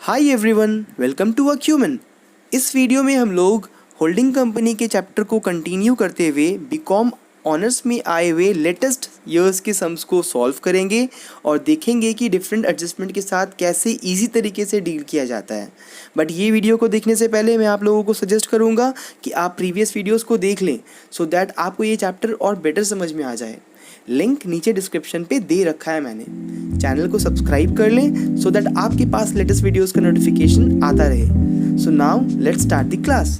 Hi everyone, welcome to Acumen. इस video में हम लोग होल्डिंग कंपनी के चैप्टर को कंटिन्यू करते हुए बीकॉम ऑनर्स में आए हुए लेटेस्ट ईयर्स के सम्स को सॉल्व करेंगे और देखेंगे कि डिफरेंट एडजस्टमेंट के साथ कैसे इजी तरीके से डील किया जाता है। बट ये वीडियो को देखने से पहले मैं आप लोगों को सजेस्ट करूँगा कि आप प्रीवियस वीडियोज़ को देख लें सो दैट आपको ये चैप्टर और बेटर समझ में आ जाए। लिंक नीचे डिस्क्रिप्शन पे दे रखा है मैंने। चैनल को सब्सक्राइब कर लें सो दैट आपके पास लेटेस्ट वीडियोस का नोटिफिकेशन आता रहे। So now let's start the class.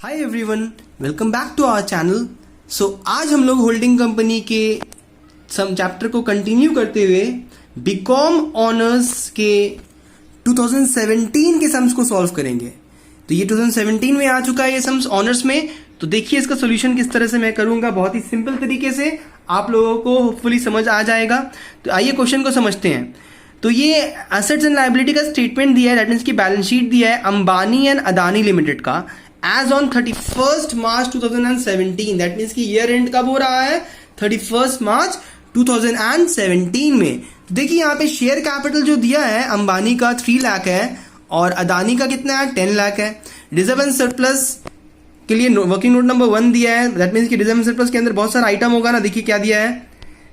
Hi everyone, welcome back to our channel. So आज हम लोग होल्डिंग कंपनी के सम चैप्टर को कंटिन्यू करते हुए बीकॉम ऑनर्स के 2017 के सम्स को सॉल्व करेंगे। तो ये 2017 में आ चुका है ये सम्स ऑनर्स में। तो देखिए इसका सॉल्यूशन किस तरह से मैं करूंगा, बहुत ही सिंपल तरीके से आप लोगों को होपफुली समझ आ जाएगा। तो आइए क्वेश्चन को समझते हैं। तो ये एसेट्स एंड लायबिलिटी का स्टेटमेंट दिया है, दैट मीन्स की बैलेंस शीट दिया है अंबानी एंड अदानी लिमिटेड का as on 31 March 2017। That means की ईयर एंड कब हो रहा है, 31 मार्च 2017 में। देखिए यहाँ पे शेयर कैपिटल जो दिया है अंबानी का 3 लाख है और अदानी का कितना है, 10 लाख है। रिजर्व एंड सरप्लस के लिए वर्किंग नोट नंबर 1 दिया है। दैट मीन्स कि रिजर्व एंड सरप्लस के अंदर बहुत सारा आइटम होगा ना। देखिए क्या दिया है,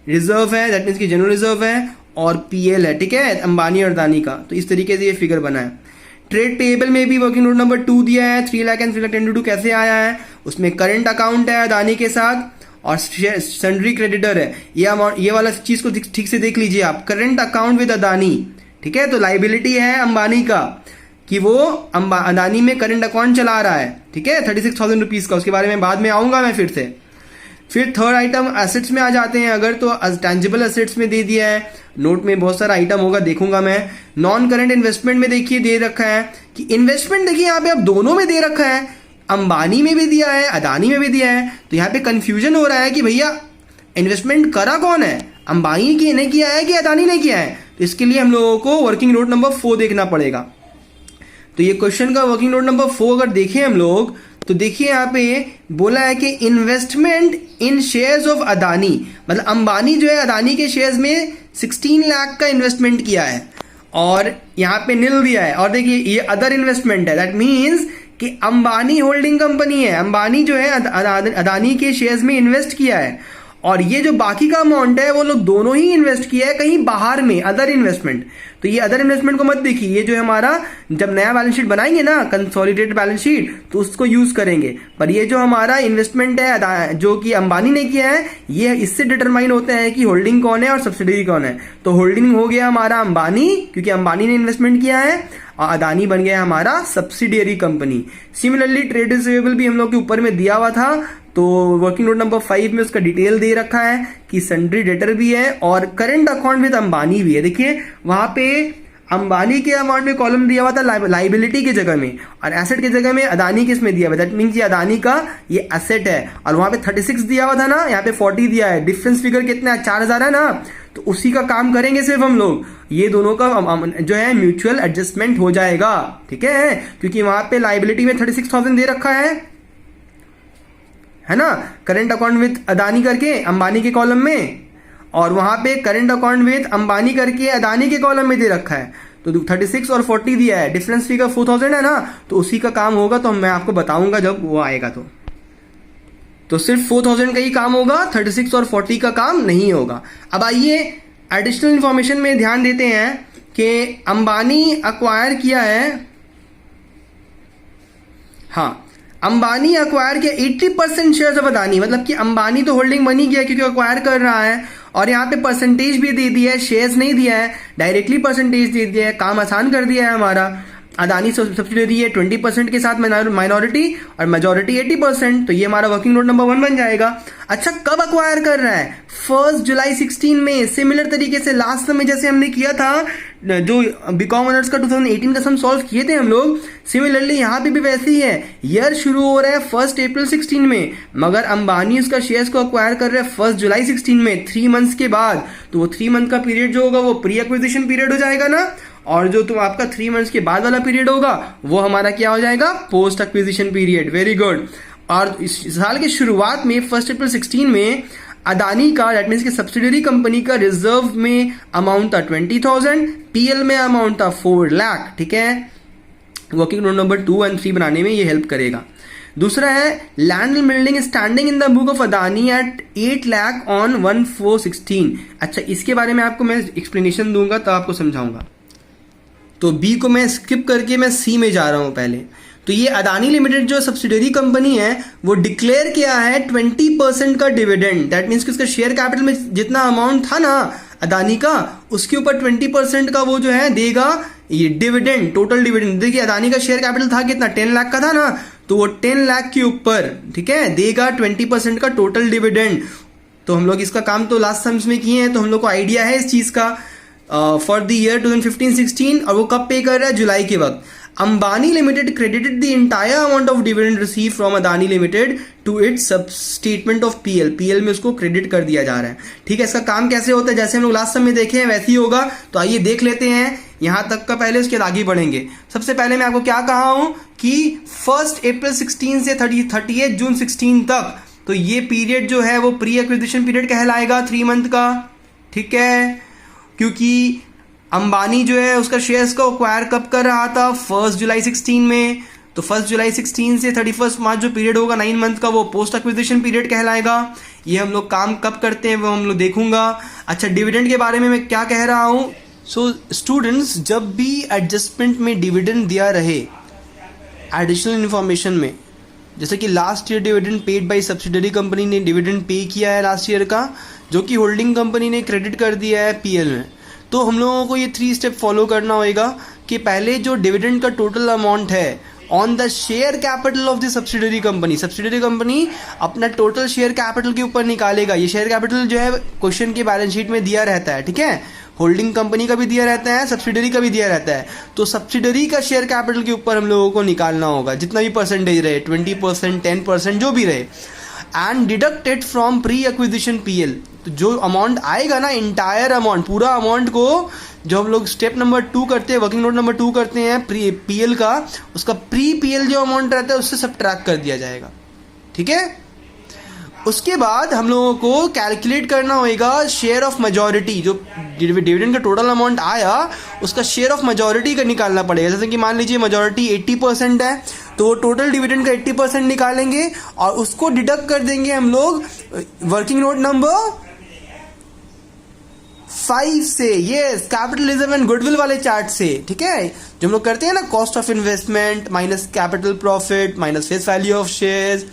रिजर्व है, दैट मीन्स की जनरल रिजर्व है और पीएल है, ठीक है, अंबानी और अदानी का। तो इस तरीके से ये फिगर बना है। ट्रेड पेएबल में भी वर्किंग नोट नंबर 2 दिया है। 3 लाख एंड 3 लाख 10 कैसे आया है, उसमें करंट अकाउंट है अदानी के साथ और सन्ड्री क्रेडिटर है। ये वाला चीज को ठीक से देख लीजिए आप, करंट अकाउंट विद अदानी, ठीक है। तो लाइबिलिटी है अंबानी का कि वो अदानी में करंट अकाउंट चला रहा है, ठीक है, 36,000 रुपीज का। उसके बारे में बाद में आऊंगा मैं फिर से। फिर थर्ड आइटम एसेट्स में आ जाते हैं। अगर तो टेंजिबल एसेट्स में दे दिया है, नोट में बहुत सारा आइटम होगा, देखूंगा मैं। नॉन करंट इन्वेस्टमेंट में देखिए दे रखा है कि इन्वेस्टमेंट, देखिए यहाँ पे अब दोनों में दे रखा है, अंबानी में भी दिया है अदानी में भी दिया है। तो यहाँ पे कंफ्यूजन हो रहा है कि भैया इन्वेस्टमेंट करा कौन है, अंबानी की ने किया है कि अदानी ने किया है। तो इसके लिए हम लोगों को वर्किंग नोट नंबर 4 देखना पड़ेगा। तो ये क्वेश्चन का वर्किंग नोट नंबर 4 अगर देखें हम लोग तो देखिए यहाँ पे बोला है कि investment in shares of Adani, मतलब अंबानी जो है अदानी के शेयर्स में 16 लाख का इन्वेस्टमेंट किया है और यहाँ पे नील दिया है। और देखिए ये अदर इन्वेस्टमेंट है, दैट मीन्स कि अंबानी होल्डिंग कंपनी है, अंबानी जो है अदानी के शेयर्स में इन्वेस्ट किया है और ये जो बाकी का अमाउंट है वो लोग दोनों ही इन्वेस्ट किया है कहीं बाहर में, अदर इन्वेस्टमेंट। तो ये अदर इन्वेस्टमेंट को मत देखिए, ये जो है हमारा जब नया बैलेंस शीट बनाएंगे ना, कंसोलिडेटेड बैलेंस शीट, तो उसको यूज करेंगे। पर ये जो हमारा इन्वेस्टमेंट है जो कि अंबानी ने किया है, ये इससे डिटरमाइन होता है कि होल्डिंग कौन है और सब्सिडरी कौन है। तो होल्डिंग हो गया हमारा अंबानी क्योंकि अंबानी ने इन्वेस्टमेंट किया है और अदानी बन गया हमारा subsidiary company. Similarly trade receivable भी हम लोग के ऊपर में दिया हुआ था, तो वर्किंग नोट नंबर 5 में उसका डिटेल दे रखा है कि सन्ड्री डेटर भी है और करंट अकाउंट विद अंबानी भी है। देखिए वहां पे अंबानी के अमाउंट में कॉलम दिया हुआ था लाइबिलिटी की जगह में और एसेट की जगह में अदानी किसमें दिया हुआ, दैट मीन्स ये अदानी का ये एसेट है। और वहां पे 36 दिया हुआ था ना, यहाँ पे 40 दिया है। डिफरेंस फिगर कितना है, 4,000 है ना। तो उसी का काम करेंगे सिर्फ हम लोग, ये दोनों का जो है म्यूचुअल एडजस्टमेंट हो जाएगा, ठीक है, क्योंकि वहां पे लाइबिलिटी में 36,000 दे रखा है ना, करंट अकाउंट विद अदानी करके अंबानी के कॉलम में, और वहां पे करंट अकाउंट विद अंबानी करके अदानी के कॉलम में दे रखा है। तो 36 और 40 दिया है, डिफरेंस फिगर 4,000 है ना। तो उसी का काम होगा, तो मैं आपको बताऊंगा जब वो आएगा। तो सिर्फ 4,000 का ही काम होगा, 36 और 40 का काम नहीं होगा। अब आइए एडिशनल इंफॉर्मेशन में ध्यान देते हैं कि अंबानी अक्वायर किया है, हाँ, अंबानी अक्वायर किया 80% शेयर्स ऑफ अदानी, मतलब कि अंबानी तो होल्डिंग बनी गया क्योंकि अक्वायर कर रहा है। और यहाँ पे परसेंटेज भी दे दिया है, शेयर्स नहीं दिया है, डायरेक्टली परसेंटेज दे दिया है, काम आसान कर दिया है हमारा। अदानी सब्सिडियरी है 20% के साथ माइनॉरिटी और मेजॉरिटी 80%। तो ये हमारा वर्किंग नोट नंबर 1 बन जाएगा। अच्छा, कब अक्वायर कर रहा है, 1 जुलाई 16 में। सिमिलर तरीके से लास्ट में जैसे हमने किया था, जो बीकॉम ऑनर्स का 2018 का सम सॉल्व किए थे हम लोग, सिमिलरली यहाँ पे भी वैसे ही है। ईयर शुरू हो रहा है 1 अप्रैल 16 में, मगर अंबानी उसका शेयर्स को अक्वायर कर रहा है 1 जुलाई 16 में, 3 मंथ्स के बाद। तो वो 3 मंथ का पीरियड जो होगा वो प्री एक्विजिशन पीरियड हो जाएगा ना, और जो तुम आपका 3 मंथ्स के बाद वाला पीरियड होगा वो हमारा क्या हो जाएगा, post acquisition period. Very good. और इस साल के शुरुआत में 1 अप्रैल 16 में अदानी का दैट मीन्स की सब्सिडरी कंपनी का रिजर्व में अमाउंट था 20,000, पीएल में अमाउंट था 4 लाख। ठीक है, वर्किंग नोट नंबर 2 एंड 3 बनाने में ये हेल्प करेगा। दूसरा है land and building standing in the book of Adani at 8 lakh on 1/4/16। अच्छा, इसके बारे में आपको मैं एक्सप्लेनेशन दूंगा तो आपको समझाऊंगा। तो बी को मैं स्किप करके मैं सी में जा रहा हूं पहले। तो ये अदानी लिमिटेड जो सब्सिडरी कंपनी है वो डिक्लेयर किया है 20% का डिविडेंड। दैट मीन्स कि उसका शेयर कैपिटल में जितना अमाउंट था ना अदानी का, उसके ऊपर 20% का वो जो है देगा ये डिविडेंड, टोटल डिविडेंड। देखिए अदानी का शेयर कैपिटल था कितना, 10 लाख का था ना, तो वो 10 लाख के ऊपर, ठीक है, देगा 20% का टोटल डिविडेंड। तो हम लोग इसका काम तो लास्ट सेम्स में किए हैं, तो हम लोग को आइडिया है इस चीज का फॉर द ईयर 2015-16। और वो कब पे कर रहा है, जुलाई के वक्त। Ambani limited credited the entire amount of dividend receive from Adani limited to its sub statement of PL. PL में उसको क्रेडिट कर दिया जा रहा है। ठीक है, इसका काम कैसे होता है, जैसे हम लोग लास्ट समय में देखे हैं वैसे ही होगा। तो आइए देख लेते हैं यहां तक का पहले, उसके आगे बढ़ेंगे। सबसे पहले मैं आपको क्या कहा हूं कि 1 अप्रैल 16 से 30 जून 16 तक, तो ये पीरियड जो है वो प्री एक्विजिशन पीरियड कहलाएगा 3 मंथ का। ठीक है, क्योंकि अंबानी जो है उसका शेयर्स को एक्वायर कब कर रहा था, 1 जुलाई 16 में। तो 1 जुलाई 16 से 31 मार्च जो पीरियड होगा 9 मंथ का, वो पोस्ट एक्विजिशन पीरियड कहलाएगा। ये हम लोग काम कब करते हैं वो हम लोग देखूंगा। अच्छा, डिविडेंड के बारे में मैं क्या कह रहा हूं। सो स्टूडेंट्स, जब भी एडजस्टमेंट में डिविडेंड दिया रहे एडिशनल इन्फॉर्मेशन में, जैसे कि last year dividend paid by subsidiary company ने डिविडेंड पे किया है लास्ट ईयर का, जो कि होल्डिंग कंपनी ने क्रेडिट कर दिया है पीएल में। तो हम लोगों को ये 3 स्टेप फॉलो करना होगा कि पहले जो डिविडेंड का टोटल अमाउंट है on the share capital of the subsidiary company अपना टोटल शेयर कैपिटल के ऊपर निकालेगा। ये शेयर कैपिटल जो है क्वेश्चन के बैलेंस शीट में दिया रहता है। ठीक है, होल्डिंग कंपनी का भी दिया रहता है, सब्सिडरी का भी दिया रहता है। तो सब्सिडरी का शेयर कैपिटल के ऊपर हम लोगों को निकालना होगा, जितना भी परसेंटेज रहे, 20%, 10%, जो भी रहे, and deducted from pre acquisition PL. तो जो अमाउंट आएगा ना, इंटायर अमाउंट, पूरा अमाउंट को जो हम लोग स्टेप नंबर 2 करते हैं, वर्किंग नोट नंबर 2 करते हैं पीएल का, उसका प्री पीएल जो अमाउंट रहता है उससे सब्ट्रैक्ट कर दिया जाएगा। ठीक है, उसके बाद हम लोगों को कैलकुलेट करना होगा शेयर ऑफ मेजॉरिटी। जो डिविडेंड का टोटल अमाउंट आया उसका शेयर ऑफ मेजॉरिटी का निकालना पड़ेगा। जैसे कि मान लीजिए मेजॉरिटी 80% है, तो टोटल डिविडेंड का 80% निकालेंगे और उसको डिडक्ट कर देंगे हम लोग वर्किंग नोट नंबर 5 से, yes, capital reserve and goodwill वाले चार्ट से। ठीक है, जो हम लोग करते हैं ना, cost of investment minus capital profit minus face value of shares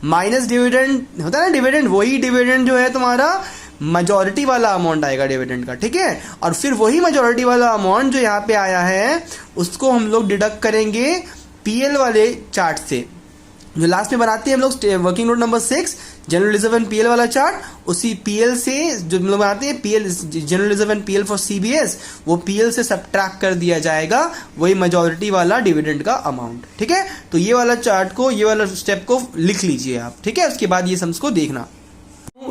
minus dividend होता है ना, डिविडेंड, वही डिविडेंड जो है तुम्हारा मेजॉरिटी वाला अमाउंट आएगा डिविडेंड का। ठीक है, और फिर वही मेजॉरिटी वाला अमाउंट जो यहाँ पे आया है उसको हम लोग डिडक्ट करेंगे पीएल वाले चार्ट से, जो लास्ट में बनाते हैं हम लोग working note number 6 general reserve and PL वाला चार्ट। उसी पीएल से जो हम लोग बनाते हैं PL general reserve and PL for CBS, वो पीएल से सब्ट्रैक्ट कर दिया जाएगा वही मेजॉरिटी वाला डिविडेंड का अमाउंट। ठीक है, तो ये वाला चार्ट को, ये वाला स्टेप को लिख लीजिए आप। ठीक है, उसके बाद ये सम्स को देखना।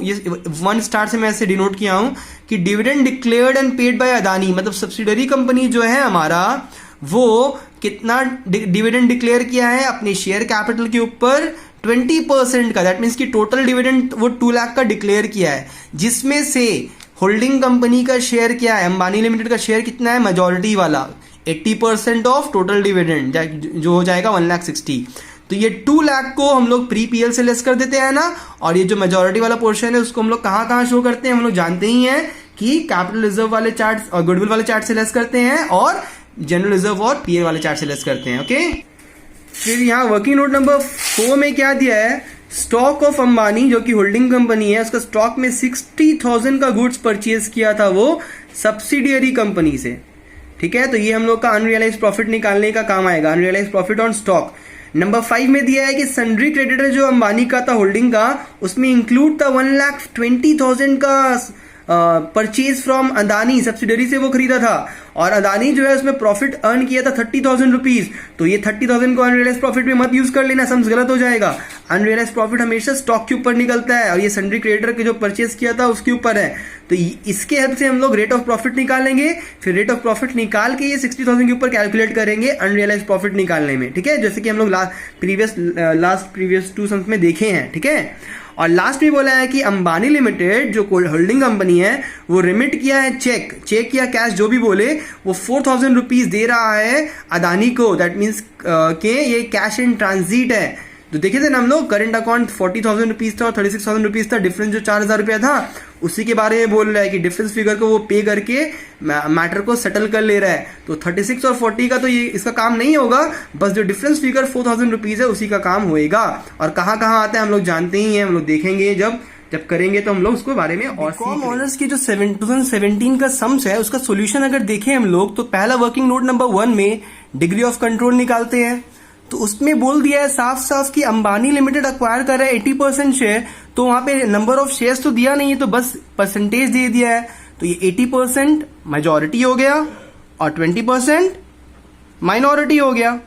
ये 1 स्टार से मैं ऐसे डिनोट किया हूं कि dividend declared and paid by Adani, मतलब सब्सिडरी कंपनी जो है हमारा, वो कितना डिविडेंड डिक्लेयर किया है अपने शेयर कैपिटल के ऊपर 20% का। दैट मीन्स कि टोटल डिविडेंड वो 2 लाख का डिक्लेयर किया है, जिसमें से होल्डिंग कंपनी का शेयर क्या है, अंबानी लिमिटेड का शेयर कितना है, मेजॉरिटी वाला 80% ऑफ टोटल डिविडेंड, जो हो जाएगा 1,60,000। तो ये 2 लाख को हम लोग प्री पीएल से लेस कर देते हैं ना, और ये जो मेजॉरिटी वाला पोर्शन है उसको हम लोग कहाँ कहाँ शो करते हैं, हम लोग जानते ही हैं कि कैपिटल रिजर्व वाले चार्ट और गुडविल वाले चार्ट से लेस करते हैं, और जनरल रिजर्व और पीएल वाले चार्ट से लेस करते हैं। ओके, फिर यहाँ वर्किंग नोट नंबर 4 में क्या दिया है, स्टॉक ऑफ अंबानी जो कि होल्डिंग कंपनी है, उसका स्टॉक में 60,000 का गुड्स परचेज किया था वो सब्सिडियरी कंपनी से। ठीक है, तो ये हम लोग का अनरियलाइज प्रॉफिट निकालने का काम आएगा, unrealise profit on stock. Number 5 में दिया है कि सन्ड्री क्रेडिटर जो अंबानी का था होल्डिंग का, उसमें इंक्लूड था 1,20,000 का परचेज फ्रॉम अदानी सब्सिडरी से वो खरीदा था, और अदानी जो है उसमें प्रॉफिट अर्न किया था 30,000 रुपीज। तो ये 30,000 को अनरियलाइज प्रॉफिट में मत यूज कर लेना, सम्स गलत हो जाएगा। अनरियलाइज प्रॉफिट हमेशा स्टॉक के ऊपर निकलता है, और ये सन्ड्री क्रेडिटर के जो परचेज किया था उसके ऊपर है। तो इसके हेल्प से हम लोग रेट ऑफ प्रॉफिट निकालेंगे, फिर रेट ऑफ प्रॉफिट निकाल के ये 60,000 के ऊपर कैलकुलेट करेंगे अनरियलाइज प्रॉफिट निकालने में, ठीक है, जैसे कि हम लोग प्रीवियस 2 सम्स में देखे हैं, ठीक है। और लास्ट में बोला है कि अंबानी लिमिटेड जो होल्डिंग कंपनी है वो रिमिट किया है चेक या कैश जो भी बोले, वो 4,000 रुपीज दे रहा है अदानी को। दैट मीन्स के ये कैश इन ट्रांजिट है। तो देखे थे ना हम लोग, करंट अकाउंट 40,000 रुपीज था और 36,000 रुपीज था, डिफरेंस जो 4,000 रुपया था उसी के बारे में बोल रहा है कि डिफरेंस फिगर को वो पे करके मैटर को सेटल कर ले रहा है। तो 36 और 40 का तो ये इसका काम नहीं होगा, बस जो डिफरेंस फिगर 4,000 रुपीज है उसी का काम होएगा। और कहाँ कहाँ आता है हम लोग जानते ही हैं, हम लोग देखेंगे जब करेंगे तो हम लोग उसके बारे में। और कॉम ऑनर्स की जो 2017 का सम्स है उसका सोल्यूशन अगर देखें हम लोग, तो पहला वर्किंग नोट नंबर 1 में डिग्री ऑफ कंट्रोल निकालते हैं। तो उसमें बोल दिया है साफ साफ कि अंबानी लिमिटेड अक्वायर कर रहा है 80% शेयर। तो वहां पे नंबर ऑफ शेयर्स तो दिया नहीं है, तो बस परसेंटेज दे दिया है। तो ये 80% मेजॉरिटी हो गया और 20% माइनॉरिटी हो गया,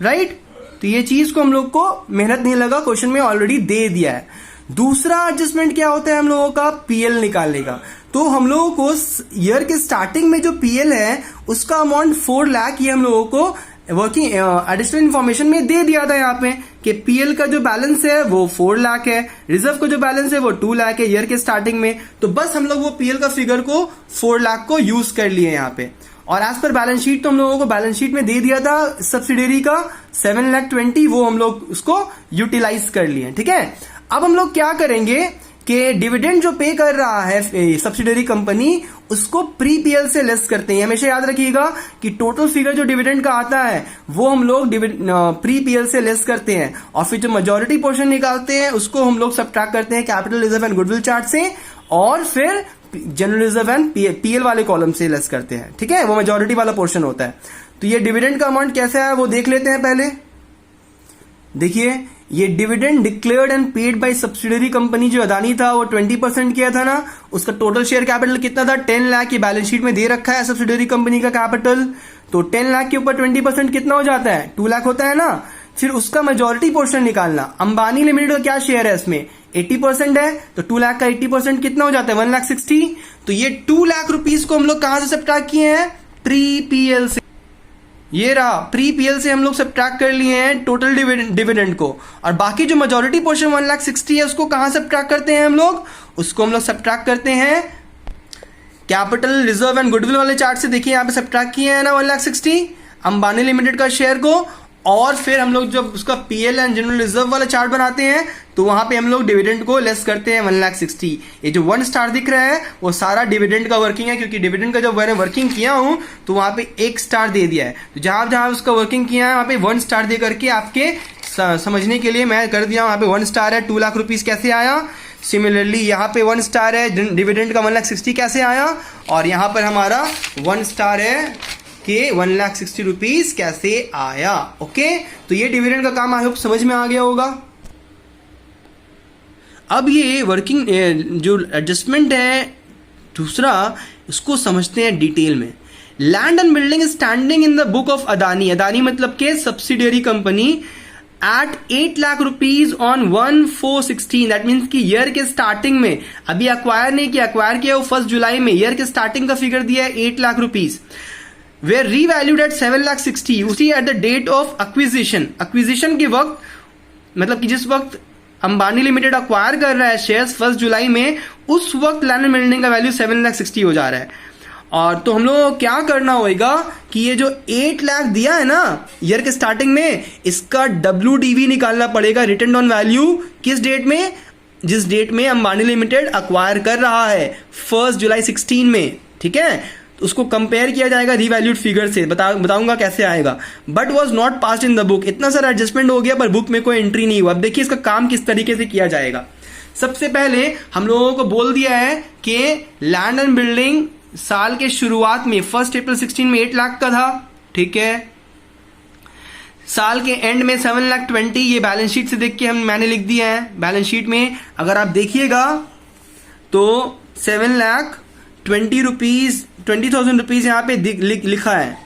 राइट। तो ये चीज को हम लोग को मेहनत नहीं लगा, क्वेश्चन में ऑलरेडी दे दिया है। दूसरा एडजस्टमेंट क्या होता है हम लोगों का, पीएल निकालने का। तो हम लोगों को ईयर के स्टार्टिंग में जो पीएल है उसका अमाउंट 4 लाख, ये हम लोगों को वर्किंग एडिशनल इंफॉर्मेशन में दे दिया था यहाँ पे कि पीएल का जो बैलेंस है वो 4 लाख है, रिजर्व का जो बैलेंस है वो 2 लाख है ईयर के स्टार्टिंग में। तो बस हम लोग वो पीएल का फिगर को 4 लाख को यूज कर लिए यहाँ पे। और एज पर बैलेंस शीट तो हम लोगों को बैलेंस शीट में दे दिया था सब्सिडरी का 7,20,000, वो हम लोग उसको यूटिलाइज कर लिए, ठीक है। अब हम लोग क्या करेंगे कि डिविडेंड जो पे कर रहा है सब्सिडरी कंपनी उसको प्री पीएल से लेस करते हैं। हमेशा याद रखिएगा कि टोटल फिगर जो डिविडेंड का आता है वो हम लोग प्री पीएल से लेस करते हैं, और फिर जो मेजॉरिटी पोर्शन निकालते हैं उसको हम लोग सब्ट्रैक्ट करते हैं capital reserve and goodwill chart से, और फिर जनरल रिजर्व एंड पीएल वाले कॉलम से लेस करते हैं, ठीक है। वो मेजॉरिटी वाला पोर्शन होता है। तो ये डिविडेंड का अमाउंट कैसा है वो देख लेते हैं पहले। देखिए, ये dividend declared and paid by subsidiary company जो अदानी था वो 20% किया था ना, उसका टोटल शेयर कैपिटल कितना था, 10 लाख। ये बैलेंस शीट में दे रखा है सब्सिडरी कंपनी का कैपिटल। तो 10 लाख के ऊपर 20% कितना हो जाता है, 2 लाख होता है ना। फिर उसका मेजॉरिटी पोर्शन निकालना, अंबानी लिमिटेड का क्या शेयर है इसमें, 80% है। तो 2 लाख का 80% कितना हो जाता है, 1,60,000। तो ये 2 लाख रुपीज को हम लोग कहां से सब्ट्रैक्ट किए हैं, प्री पीएल से। ये रहा, प्री पीएल से हम लोग सब्ट्रैक्ट कर लिए हैं टोटल डिविडेंड को। और बाकी जो मेजॉरिटी पोर्शन 1,60,000 है उसको कहां सब्ट्रैक्ट करते हैं हम लोग, उसको हम लोग सब्ट्रैक्ट करते हैं कैपिटल रिजर्व एंड गुडविल वाले चार्ट से। देखिए यहाँ पे सब्ट्रैक्ट किए हैं ना 1,60,000 अंबानी लिमिटेड का शेयर को, और फिर हम लोग जब उसका पीएल एंड जनरल रिजर्व वाला चार्ट बनाते हैं तो वहां पे हम लोग डिविडेंड को लेस करते हैं 1,60,000। ये जो 1 स्टार दिख रहा है वो सारा डिविडेंड का वर्किंग है, क्योंकि डिविडेंड का जब मैंने वर्किंग किया हूं तो वहां पे 1 स्टार दे दिया है। तो जहां जहां उसका वर्किंग किया है वहां पे 1 स्टार दे करके आपके समझने के लिए मैं कर दिया। वहां पे 1 स्टार है, 2 लाख रुपीज कैसे आया। सिमिलरली यहाँ पे 1 स्टार है, डिविडेंड का 1,60,000 कैसे आया, और यहाँ पर हमारा 1 स्टार है कि 1,60,000 रुपीज कैसे आया। ओके, तो ये डिविडेंड का काम आई होप समझ में आ गया होगा। अब ये वर्किंग जो एडजस्टमेंट है दूसरा, उसको समझते हैं डिटेल में। Land and building standing in the book of Adani, Adani मतलब के subsidiary company, at 8 lakh rupees on 1/4/16। That means कि ईयर के स्टार्टिंग में, अभी अक्वायर नहीं किया, अक्वायर किया वो 1 जुलाई में, ईयर के स्टार्टिंग का फिगर दिया है 8 lakh rupees, were revalued at 7,60,000, उसी at the date of acquisition. Acquisition के वक्त मतलब कि जिस वक्त अंबानी लिमिटेड अक्वायर कर रहा है शेयर्स 1 जुलाई में, उस वक्त लैंड एंड बिल्डिंग का वैल्यू 7,60,000 हो जा रहा है। और तो हम लोग को क्या करना होगा कि ये जो 8 लाख दिया है ना ईयर के स्टार्टिंग में, इसका WDV निकालना पड़ेगा, रिटर्न ऑन वैल्यू, किस डेट में, जिस डेट में अंबानी लिमिटेड अक्वायर कर रहा है 1 जुलाई 16 में, ठीक है। तो उसको कंपेयर किया जाएगा रीवैल्यूड फिगर से, बताऊंगा कैसे आएगा। But was not passed in the book, इतना सारा एडजस्टमेंट हो गया पर बुक में कोई एंट्री नहीं हुआ। अब देखिए इसका काम किस तरीके से किया जाएगा। सबसे पहले हम लोगों को बोल दिया है कि लैंड एंड बिल्डिंग साल के शुरुआत में 1 अप्रैल 16 में 8 लाख का था, ठीक है। साल के एंड में 7,20,000, ये बैलेंस शीट से देख के मैंने लिख दिया है। बैलेंस शीट में अगर आप देखिएगा तो 20,000 यहाँ पे लिखा है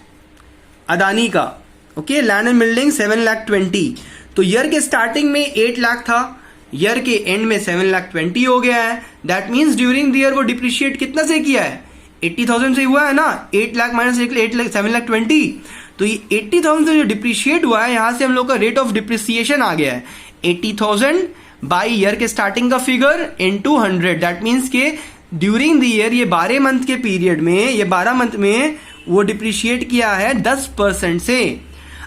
अदानी का। Okay, land and building 7,20,000। तो ईयर के स्टार्टिंग में 8 लाख था, ईयर के एंड में 7,20,000 हो गया है। That means during the year वो डिप्रिशिएट कितना से किया है, 80,000 से हुआ है ना। 8 लाख माइनस 8 लाख 7,20,000। तो ये 80,000 से जो डिप्रिशिएट हुआ है, यहां से हम लोग का रेट ऑफ डिप्रिसिएशन आ गया है 80,000 बाई ईयर के स्टार्टिंग का फिगर इनटू 100। दैट मीन्स के ड्यूरिंग द ईयर ये 12 मंथ के पीरियड में, ये 12 मंथ में वो डिप्रिशिएट किया है 10% से।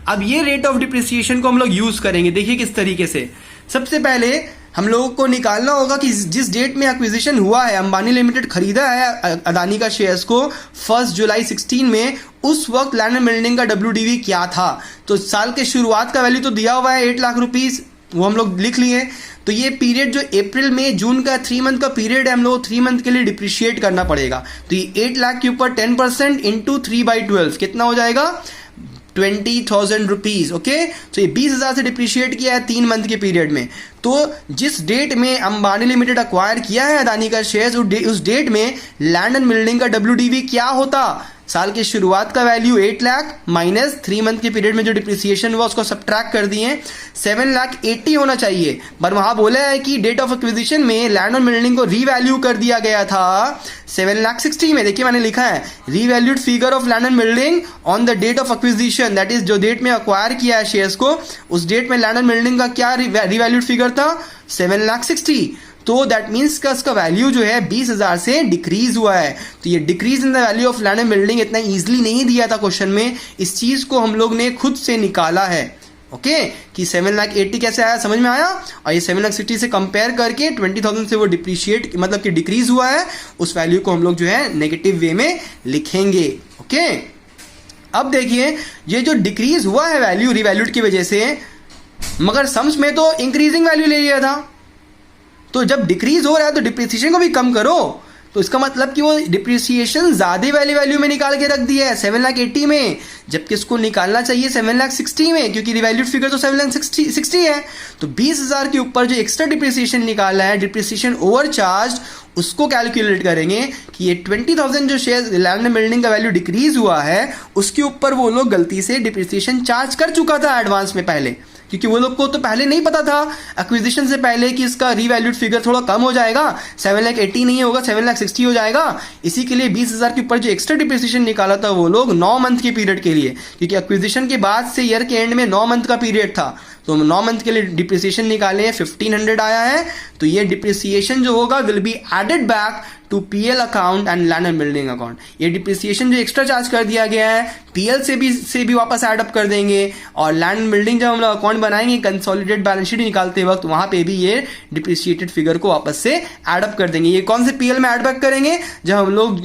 अब ये रेट ऑफ डिप्रिसिएशन को हम लोग यूज करेंगे। देखिए किस तरीके से। सबसे पहले हम लोगों को निकालना होगा कि जिस डेट में एक्विजिशन हुआ है, अंबानी लिमिटेड खरीदा है अदानी का शेयर्स को 1 जुलाई 16 में, उस वक्त लैंड एंड बिल्डिंग का WDV क्या था। तो साल के शुरुआत का वैल्यू तो दिया हुआ है 8 लाख रुपीस, वो हम लोग लिख लिए। तो ये पीरियड जो अप्रैल मई जून का 3 मंथ का पीरियड है, हम लोग 3 मंथ के लिए डिप्रिशिएट करना पड़ेगा। तो ये 8 लाख के ऊपर 10% इंटू 3/12 कितना हो जाएगा, 20,000 रुपीज। ओके, तो ये 20,000 से डिप्रिशिएट किया है 3 मंथ के पीरियड में। तो जिस डेट में अंबानी लिमिटेड अक्वायर किया है अदानी का शेयर्स, उस डेट में लैंड एंड बिल्डिंग का WDV क्या होता, साल के शुरुआत का वैल्यू 8 लाख माइनस 3 मंथ के पीरियड में जो डिप्रिसिएशन हुआ उसको सब्ट्रैक्ट कर दिए, 7,80,000 होना चाहिए। पर वहां बोला है कि डेट ऑफ एक्विजिशन में लैंड एंड बिल्डिंग को रीवैल्यू कर दिया गया था 7,60,000 में। देखिए मैंने लिखा है revalued figure of land and building on the date of acquisition, that is जो डेट में अक्वायर किया है शेयर्स को, उस डेट में लैंड एंड बिल्डिंग का क्या रीवैल्यूड फिगर था, 7,60,000। तो दैट मीन्स का उसका वैल्यू जो है 20,000 से डिक्रीज हुआ है। तो ये decrease in the value of land and building इतना इजीली नहीं दिया था क्वेश्चन में, इस चीज को हम लोग ने खुद से निकाला है। ओके, कि 7,80,000 कैसे आया, समझ में आया। और ये 7,60,000 से कंपेयर करके 20,000 से वो डिप्रिशिएट मतलब कि डिक्रीज हुआ है, उस वैल्यू को हम लोग जो है नेगेटिव वे में लिखेंगे। ओके, अब देखिए ये जो डिक्रीज हुआ है वैल्यू रिवैल्यूड की वजह से, मगर सम्स में तो इंक्रीजिंग वैल्यू ले लिया था। तो जब डिक्रीज हो रहा है तो डिप्रिसिएशन को भी कम करो। तो इसका मतलब कि वो डिप्रिसिएशन ज्यादा वाली वैल्यू में निकाल के रख दिया है 7,80,000 में, जबकि इसको निकालना चाहिए 7,60,000 में, क्योंकि रिवैल्यूड फिगर तो 7,60,000 है। तो 20,000 के ऊपर जो एक्स्ट्रा डिप्रिसिएशन निकाला है, डिप्रिसिएशन ओवरचार्ज, उसको कैलकुलेट करेंगे कि ये 20,000 जो शेयर लैंड एंड बिल्डिंग का वैल्यू डिक्रीज हुआ है, उसके ऊपर वो लोग गलती से डिप्रिसिएशन चार्ज कर चुका था एडवांस में पहले, क्योंकि वो लोग को तो पहले नहीं पता था एक्विजिशन से पहले कि इसका रीवैल्यूड फिगर थोड़ा कम हो जाएगा, 7,80,000 नहीं होगा 7,60,000 हो जाएगा। इसी के लिए 20,000 के ऊपर जो एक्स्ट्रा डिप्रिसिएशन निकाला था वो लोग 9 मंथ के पीरियड के लिए, क्योंकि एक्विजिशन के बाद से ईयर के एंड में 9 मंथ का पीरियड था, तो 9 मंथ के लिए डिप्रिसिएशन निकाले हैं, 1,500 आया है। तो ये डिप्रिसिएशन जो होगा will be added back to PL account and land and building account. ये डिप्रिसिएशन जो एक्स्ट्रा चार्ज कर दिया गया है PL से भी वापस एड अप कर देंगे, और लैंड एंड बिल्डिंग जब हम लोग अकाउंट बनाएंगे कंसोलिडेटेड बैलेंस शीट निकालते वक्त, वहां पे भी ये डिप्रिसिएटेड फिगर को वापस से एड अप कर देंगे। ये कौन से PL में एड बैक करेंगे, जब हम लोग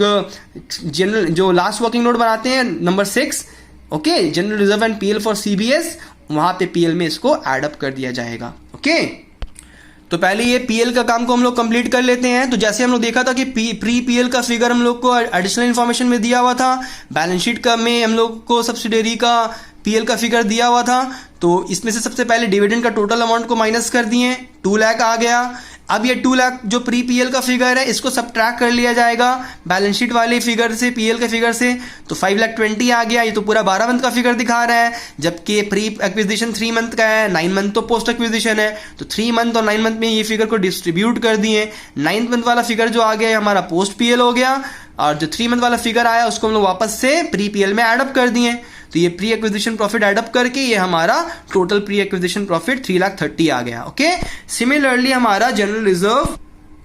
जनरल जो लास्ट वर्किंग नोट बनाते हैं number 6, okay, general reserve and PL for CBS, वहां पे PL में इसको एड अप कर दिया जाएगा। ओके, तो पहले ये PL का काम को हम लोग कंप्लीट कर लेते हैं। तो जैसे हम लोग देखा था कि प्री PL का फिगर हम लोग को एडिशनल इन्फॉर्मेशन में दिया हुआ था, बैलेंस शीट का में हम लोग को सब्सिडियरी का PL का फिगर दिया हुआ था। तो इसमें से सबसे पहले डिविडेंड का टोटल अमाउंट को माइनस कर दिए, 2 लाख आ गया। अब ये 2 लाख जो प्री PL का फिगर है, इसको सब्ट्रैक्ट कर लिया जाएगा बैलेंस शीट वाले फिगर से, PL के फिगर से, तो 5,20,000 आ गया। ये तो पूरा 12 मंथ का फिगर दिखा रहा है, जबकि प्री एक्विजिशन 3 मंथ का है, 9 मंथ तो पोस्ट एक्विजिशन है। तो 3 मंथ और 9 मंथ में ये फिगर को डिस्ट्रीब्यूट कर दिए। 9th मंथ वाला फिगर जो आ गया हमारा पोस्ट PL हो गया, और जो 3 मंथ वाला फिगर आया उसको हम लोग वापस से प्री PL में एड अप कर दिए। तो ये pre acquisition profit add up करके ये हमारा टोटल प्री एक्विजिशन प्रॉफिट 3,30,000 आ गया। ओके, सिमिलरली हमारा जनरल रिजर्व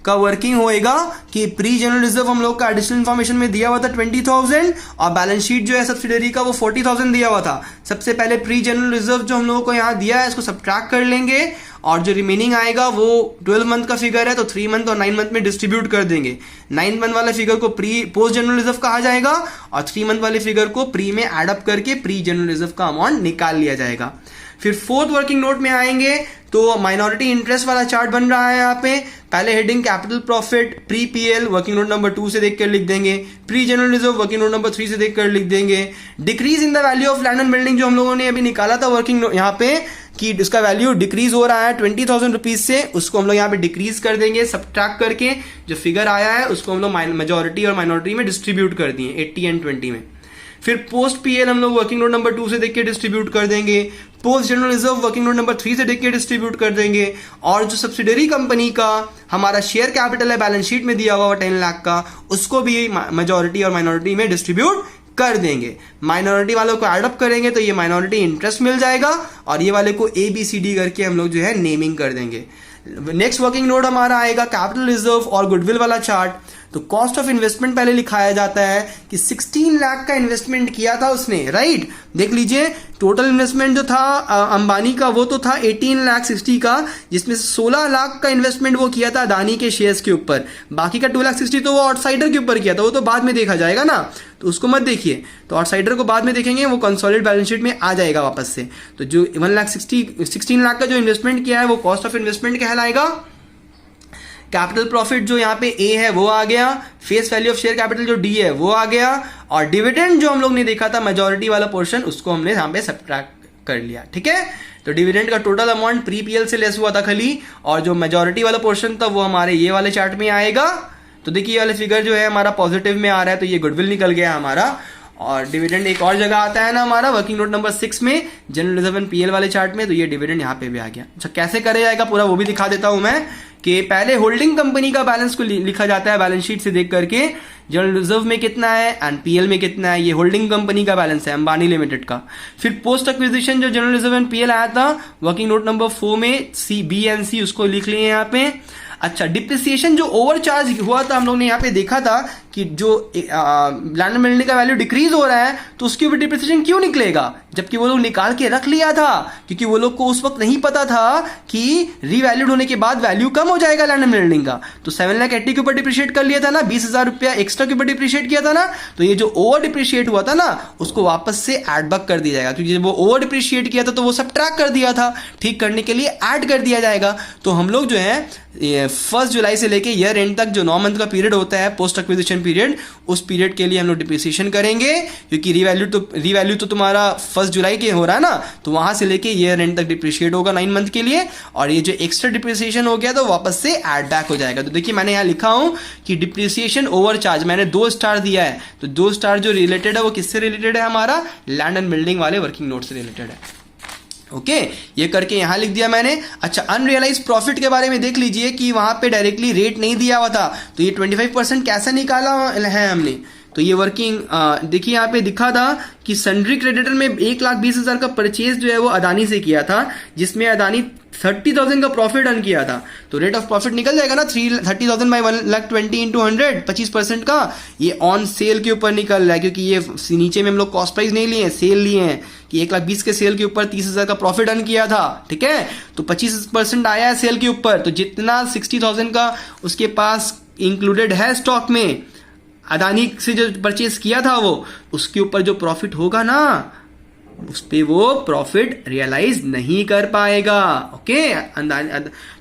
का वर्किंग होएगा कि प्री जनरल रिजर्व हम लोग का एडिशनल इन्फॉर्मेशन में दिया हुआ था 20,000, और बैलेंस शीट जो है सब्सिडियरी का वो 40,000 दिया हुआ था। सबसे पहले प्री जनरल रिजर्व जो हम लोगों को यहाँ दिया है इसको सब्ट्रैक्ट कर लेंगे, और जो रिमेनिंग आएगा वो 12 मंथ का फिगर है, तो 3 मंथ और 9 मंथ में डिस्ट्रीब्यूट कर देंगे। 9 मंथ वाले फिगर को प्री पोस्ट जनरल रिजर्व कहा जाएगा, और 3 मंथ वाले फिगर को प्री में एड अप करके प्री जनरल रिजर्व का अमाउंट निकाल लिया जाएगा। फिर फोर्थ वर्किंग नोट में आएंगे तो माइनॉरिटी इंटरेस्ट वाला चार्ट बन रहा है यहाँ पे। पहले heading capital profit pre PL working note number 2 से देखकर लिख देंगे, pre general reserve working note number 3 से देखकर लिख देंगे। Decrease in the value of land and building जो हम लोगों ने अभी निकाला था वर्किंग नोट यहाँ पे कि उसका वैल्यू डिक्रीज हो रहा है 20,000 रुपीज से, उसको हम लोग यहाँ पे डिक्रीज कर देंगे, सब्ट्रैक्ट करके जो फिगर आया है उसको हम लोग मेजॉरिटी और माइनॉरिटी में डिस्ट्रीब्यूट कर दिए 80 एंड 20 में। फिर पोस्ट पीएल हम लोग वर्किंग नोट नंबर 2 से देख के डिस्ट्रीब्यूट कर देंगे, post general reserve working note number 3 से देख के डिस्ट्रीब्यूट कर देंगे, और जो सब्सिडरी कंपनी का हमारा शेयर कैपिटल है बैलेंस शीट में दिया हुआ 10 लाख का, उसको भी मेजॉरिटी और माइनॉरिटी में डिस्ट्रीब्यूट कर देंगे। माइनॉरिटी वालों को एडअप करेंगे तो ये माइनॉरिटी इंटरेस्ट मिल जाएगा, और ये वाले को ABCD करके हम लोग जो है नेमिंग कर देंगे। नेक्स्ट वर्किंग नोट हमारा आएगा कैपिटल रिजर्व और गुडविल वाला चार्ट। तो कॉस्ट ऑफ इन्वेस्टमेंट पहले लिखाया जाता है कि 16 लाख का इन्वेस्टमेंट किया था उसने, राइट। देख लीजिए टोटल इन्वेस्टमेंट जो था अंबानी का वो तो था 18 लाख 60 का, जिसमें 16 लाख का इन्वेस्टमेंट वो किया था अदानी के शेयर्स के ऊपर, बाकी का 2 लाख 60 तो वो आउटसाइडर के ऊपर किया था, वो तो बाद में देखा जाएगा ना, तो उसको मत देखिए, तो आउटसाइडर को बाद में देखेंगे, वो कंसोलिडेटेड बैलेंस शीट में आ जाएगा वापस से। तो जो 16 लाख का जो इन्वेस्टमेंट किया है वो कॉस्ट ऑफ इन्वेस्टमेंट कहलाएगा। कैपिटल प्रॉफिट जो यहाँ पे A है वो आ गया, face value of share capital जो D है वो आ गया, और डिविडेंड जो हम लोग ने देखा था मेजॉरिटी वाला पोर्शन उसको हमने यहाँ पे सब्ट्रैक्ट कर लिया, ठीक है। तो डिविडेंड का टोटल अमाउंट प्री पीएल से लेस हुआ था खाली, और जो मेजॉरिटी वाला पोर्शन था वो हमारे ये वाले चार्ट में आएगा। तो देखिए ये वाले फिगर जो है हमारा पॉजिटिव में आ रहा है, तो ये गुडविल निकल गया हमारा। और डिविडेंड एक और जगह आता है ना हमारा वर्किंग नोट नंबर 6 में जनरल रिजर्व एंड पीएल वाले चार्ट में, तो ये डिविडेंड यहाँ पे भी आ गया। अच्छा कैसे करे जाएगा पूरा वो भी दिखा देता हूं मैं, कि पहले होल्डिंग कंपनी का बैलेंस को लिखा जाता है बैलेंस शीट से देख करके, जनरल रिजर्व में कितना है एंड पीएल में कितना है, ये होल्डिंग कंपनी का बैलेंस है अंबानी लिमिटेड का। फिर पोस्ट एक्विजिशन जो जनरल रिजर्व एंड पीएल आया था वर्किंग नोट नंबर 4 में B एंड C उसको लिख लिए यहाँ पे। अच्छा डिप्रिसिएशन जो ओवरचार्ज हुआ था हम लोग ने यहाँ पे देखा था कि जो लैंड एंड बिल्डिंग का वैल्यू डिक्रीज हो रहा है तो उसके ऊपर डिप्रिसिएशन क्यों निकलेगा, जबकि वो लोग निकाल के रख लिया था, क्योंकि वो लोग को उस वक्त नहीं पता था कि रीवैल्यूड होने के बाद वैल्यू कम हो जाएगा लैंड एंड बिल्डिंग का। तो 7,80,000 के ऊपर डिप्रिशिएट कर लिया था ना, 20,000 रुपया एक्स्ट्रा के ऊपर डिप्रिशिएट किया था ना, तो ये जो ओवर डिप्रिशिएट हुआ था ना उसको वापस से एड बैक कर दिया जाएगा, क्योंकि जब वो ओवर डिप्रिशिएट किया था तो वो सब ट्रैक कर दिया था, ठीक करने के लिए ऐड कर दिया जाएगा। तो हम लोग जो है 1 जुलाई से लेके ईयर एंड तक जो 9 मंथ का पीरियड होता है पोस्ट एक्विजिशन पीरियड, उस पीरियड के लिए हम लोग डिप्रिसिएशन करेंगे, क्योंकि रीवैल्यू तो तुम्हारा 1 जुलाई के हो रहा है ना, तो वहां से लेके ईयर एंड तक डिप्रिशिएट होगा 9 मंथ के लिए, और ये जो एक्स्ट्रा डिप्रिसिएशन हो गया तो वापस से ऐड बैक हो जाएगा। तो देखिए मैंने यहाँ लिखा हूं कि डिप्रिसिएशन ओवर चार्ज मैंने 2 स्टार दिया है, तो 2 स्टार जो रिलेटेड है वो किससे रिलेटेड है, हमारा लैंड एंड बिल्डिंग वाले वर्किंग नोट से रिलेटेड है। ओके ये करके यहां लिख दिया मैंने। अच्छा अनरियलाइज प्रॉफिट के बारे में देख लीजिए कि वहां पे डायरेक्टली रेट नहीं दिया हुआ था, तो ये 25% कैसे निकाला है हमने, तो ये वर्किंग देखिए यहाँ पे दिखा था कि सन्ड्री क्रेडिटर में 1,20,000 का परचेज जो है वो अदानी से किया था, जिसमें अदानी 30,000 का प्रॉफिट अर्न किया था, तो रेट ऑफ प्रॉफिट निकल जाएगा ना 30,000 बाई 1,20,000 into 100 25% का, ये ऑन सेल के ऊपर निकल रहा है, क्योंकि ये नीचे में हम लोग कॉस्ट प्राइस नहीं लिए हैं, सेल लिए हैं कि 1,20,000 के सेल के ऊपर 30,000 का प्रॉफिट अर्न किया था, ठीक है, तो 25% आया है सेल के ऊपर, तो जितना 60,000 का उसके पास इंक्लूडेड है स्टॉक में अदानी से जो परचेज किया था वो, उसके ऊपर जो प्रॉफिट होगा ना उस पे वो प्रॉफिट रियलाइज नहीं कर पाएगा। ओके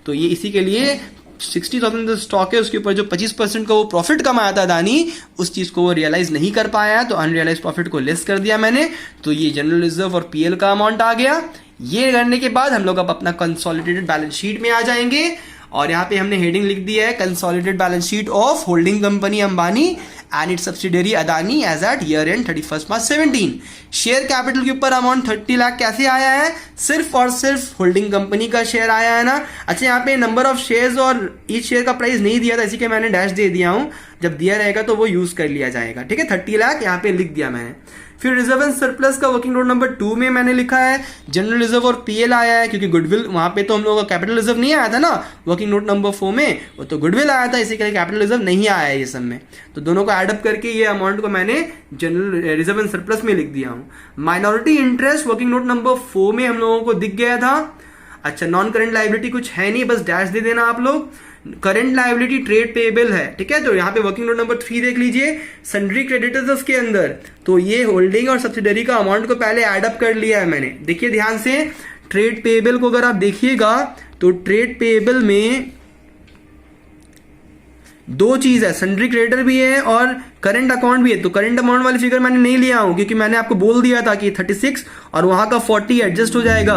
तो ये इसी के लिए 60,000 जो स्टॉक है उसके ऊपर जो 25% का वो प्रॉफिट कमाया था अदानी, उस चीज को वो रियलाइज नहीं कर पाया, तो अनरियलाइज प्रॉफिट को लेस कर दिया मैंने, तो ये जनरल रिजर्व और पीएल का अमाउंट आ गया। ये करने के बाद हम लोग अब अपना कंसोलिडेटेड बैलेंस शीट में आ जाएंगे, और यहाँ पे हमने हेडिंग लिख दिया है consolidated balance sheet of holding company Ambani and its subsidiary Adani as at year end 31 March 17। Share capital के ऊपर अमाउंट 30 लाख कैसे आया है, सिर्फ और सिर्फ होल्डिंग कंपनी का शेयर आया है ना। अच्छा यहाँ पे नंबर ऑफ शेयर्स और ईच शेयर का प्राइस नहीं दिया था, इसी के मैंने डैश दे दिया हूं, जब दिया रहेगा तो वो यूज कर लिया जाएगा, ठीक है। 30 लाख यहाँ पे लिख दिया मैंने। फिर रिजर्व एंड सरप्लस का वर्किंग नोट नंबर 2 में मैंने लिखा है जनरल रिजर्व और पीएल आया है, क्योंकि गुडविल वहां पे तो हम लोगों का कैपिटल रिजर्व नहीं आया था ना वर्किंग नोट नंबर 4 में, वो तो गुडविल आया था, इसी के लिए कैपिटल रिजर्व नहीं आया है ये सब में, तो दोनों को एडअप करके ये अमाउंट को मैंने जनरल रिजर्व एंड सरप्लस में लिख दिया हूं। Minority interest working note number 4 में हम लोगों को दिख गया था। अच्छा नॉन करेंट लायबिलिटी कुछ है नहीं, बस डैश दे देना आप लोग। करंट लायबिलिटी ट्रेड पेएबल है, ठीक है, तो यहाँ पे वर्किंग नोट नंबर 3 देख लीजिए सन्ड्री क्रेडिटर्स के अंदर, तो ये होल्डिंग और सब्सिडरी का अमाउंट को पहले एड अप कर लिया है मैंने, देखिए ध्यान से ट्रेड पेएबल को अगर आप देखिएगा तो ट्रेड पेएबल में दो चीज है, सन्ड्री क्रेडिटर भी है और करंट अकाउंट भी है। तो करंट अमाउंट वाली फिगर मैंने नहीं लिया हूं क्योंकि मैंने आपको बोल दिया था कि 36 और वहां का 40 एडजस्ट हो जाएगा।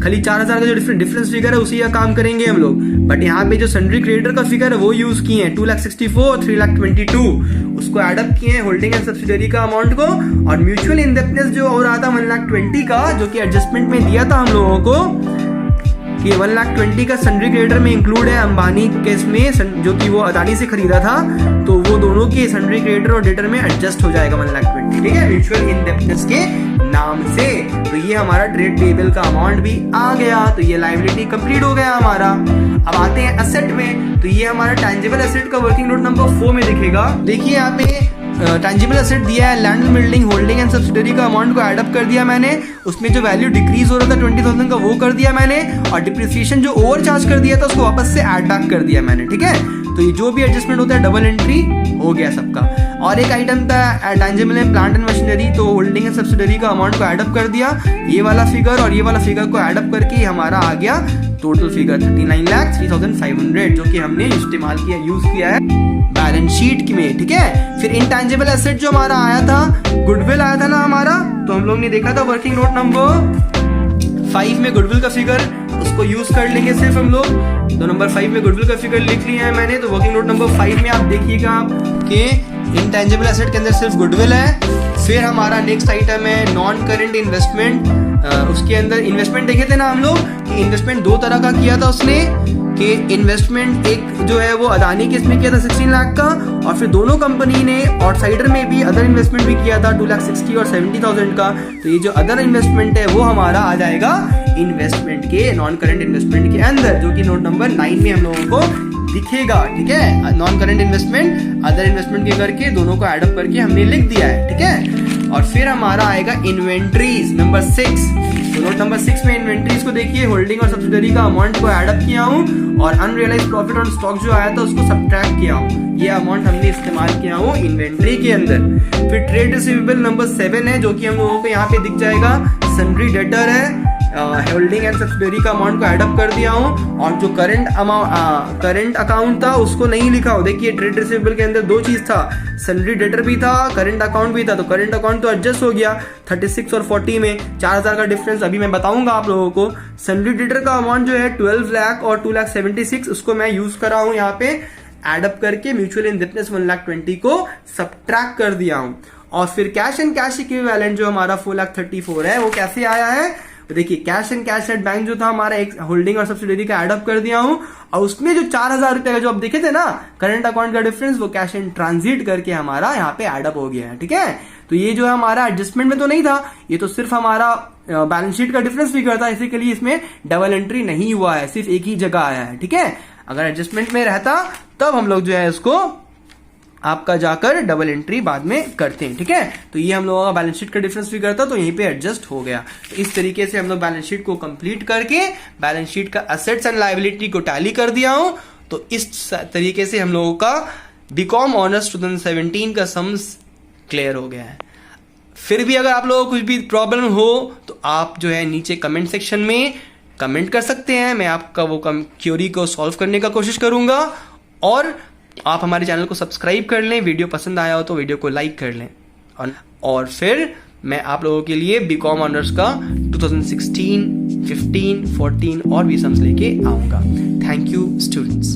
खाली 4000 का जो डिफरेंस फिगर है उसी का काम करेंगे हम लोग। बट यहाँ पे जो सन्ड्री क्रेडिटर का फिगर है वो यूज किए हैं 2,64,000 3,22,000 उसको एडअप किए हैं होल्डिंग एंड सब्सिडरी का अमाउंट को। और म्यूचुअल इंडेप्टनेस जो हो रहा था 1,20,000 का, जो कि एडजस्टमेंट में दिया था हम लोगों को कि 1,20,000 का सन्ड्री क्रेडिटर में इंक्लूड है अंबानी केस में, जो कि वो अदानी से खरीदा था, तो वो दोनों के सन्ड्री क्रेडिटर और डेटर में एडजस्ट हो जाएगा 1,20,000, ठीक है, म्यूचुअल इंडेप्टनेस के नाम से। तो ये हमारा ट्रेड पेएबल का अमाउंट भी आ गया। तो ये लायबिलिटी कंप्लीट हो गया हमारा। अब आते हैं एसेट में। तो ये हमारा टैंजिबल एसेट का वर्किंग नोट नंबर 4 में दिखेगा। देखिए यहाँ पे टैंजिबल एसेट दिया है, land building holding and subsidiary का अमाउंट को एडअप कर दिया मैंने। उसमें जो वैल्यू डिक्रीज हो रहा था 20,000 का वो कर दिया मैंने, और डिप्रिसिएशन जो ओवर चार्ज कर दिया था उसको वापस से एड बैक कर दिया मैंने, ठीक है। तो ये जो भी एडजस्टमेंट होता है डबल एंट्री हो गया सबका। और एक आइटम था tangible and plant and machinery, तो होल्डिंग एंड सब्सिडरी का अमाउंट को एडअप कर दिया, ये वाला फिगर और ये वाला फिगर को एडअप करके हमारा आ गया टोटल फिगर 39,03,500, जो कि हमने इस्तेमाल किया, यूज किया है बैलेंस शीट में, ठीक है। फिर इंटेंजिबल एसेट जो हमारा आया था, गुडविल आया था ना हमारा, तो हम लोग ने देखा था वर्किंग नोट नंबर 5 में गुडविल का फिगर, उसको यूज कर लेंगे सिर्फ हम लोग। तो नंबर 5 में गुडविल का फिगर लिख लिया है मैंने। तो वर्किंग नोट नंबर 5 में आप देखिएगा कि इंटेंजिबल एसेट के अंदर सिर्फ गुडविल है। फिर हमारा नेक्स्ट आइटम है नॉन करेंट इन्वेस्टमेंट। उसके अंदर इन्वेस्टमेंट देखे थे ना हम लोग कि इन्वेस्टमेंट दो तरह का किया था उसने, कि इन्वेस्टमेंट एक जो है वो अदानी के इसमें किया था 16 लाख का, और फिर दोनों कंपनी ने आउटसाइडर में भी अदर इन्वेस्टमेंट भी किया था 2,60,000 और 70,000 का। तो ये जो अदर इन्वेस्टमेंट है वो हमारा आ जाएगा इन्वेस्टमेंट के, नॉन करेंट इन्वेस्टमेंट के अंदर, जो कि नोट नंबर 9 में हम लोगों को दिखेगा, ठीक है। Non current investment other investment के करके दोनों को एडअप करके हमने लिख दिया है, ठीक है। और फिर हमारा आएगा इन्वेंट्रीज नंबर 6। तो नोट नंबर 6 में इन्वेंट्रीज को देखिए, होल्डिंग और सब्सिडरी का अमाउंट को एडअप किया हूँ और अनरियलाइज्ड प्रॉफिट ऑन स्टॉक जो आया था उसको सब्ट्रैक्ट किया हूँ। ये अमाउंट हमने इस्तेमाल किया हूँ इन्वेंट्री के अंदर। फिर ट्रेड रिसीवेबल नंबर 7 है, जो कि हम लोगों को यहाँ पे दिख जाएगा, सन्ड्री डेटर है, होल्डिंग एंड सब्सिडरी का अमाउंट को एडअप कर दिया हूँ। और जो करंट अकाउंट था उसको नहीं लिखा हो। देखिए ट्रेड रिसीवेबल के अंदर दो चीज था, सन्ड्री डेटर भी था, करंट अकाउंट भी था। तो करंट अकाउंट तो एडजस्ट हो गया 36 और 40 में, 4,000 का डिफरेंस अभी मैं बताऊंगा आप लोगों को। सन्ड्री डेटर का अमाउंट जो है 12 लाख और 2,76,000, उसको मैं यूज कर रहा हूँ यहाँ पे एडअप करके म्यूचुअल इंडेप्टनेस 1,20,000 को सब्ट्रैक्ट कर दिया हूँ। और फिर कैश एंड कैश इक्विवेलेंट जो हमारा 4,34,000 है, वो कैसे आया है, तो देखिए cash and cash at bank जो था हमारा एक होल्डिंग और सब्सिडरी का एडअप कर दिया हूं, और उसमें जो 4,000 रुपए का जो आप देखे थे ना करंट अकाउंट का डिफरेंस, वो कैश एंड ट्रांजिट करके हमारा यहाँ पे एडअप हो गया है, ठीक है। तो ये जो है हमारा एडजस्टमेंट में तो नहीं था, ये तो सिर्फ हमारा बैलेंस शीट का डिफरेंस फिगर था, इसी के लिए इसमें डबल एंट्री नहीं हुआ है, सिर्फ एक ही जगह आया है, ठीक है। अगर एडजस्टमेंट में रहता तब हम लोग जो है इसको आपका जाकर डबल एंट्री बाद में करते हैं, ठीक है। तो ये हम लोगों का बैलेंस शीट का डिफरेंस फिगर था, तो यहीं पे एडजस्ट हो गया। तो इस तरीके से हम लोग बैलेंस शीट को कंप्लीट करके बैलेंस शीट का एसेट्स एंड लायबिलिटी को टैली कर दिया हूं। तो इस तरीके से हम लोगों का बीकॉम ऑनर्स 2017 का सम्स क्लियर हो गया है। फिर भी अगर आप लोगों को कुछ भी प्रॉब्लम हो तो आप जो है नीचे कमेंट सेक्शन में कमेंट कर सकते हैं, मैं आपका वो क्यूरी को सॉल्व करने का कोशिश करूंगा। और आप हमारे चैनल को सब्सक्राइब कर लें, वीडियो पसंद आया हो तो वीडियो को लाइक कर लें। और फिर मैं आप लोगों के लिए बीकॉम ऑनर्स का 2016, 15, 14 और भी सम्स लेके आऊंगा। Thank you students.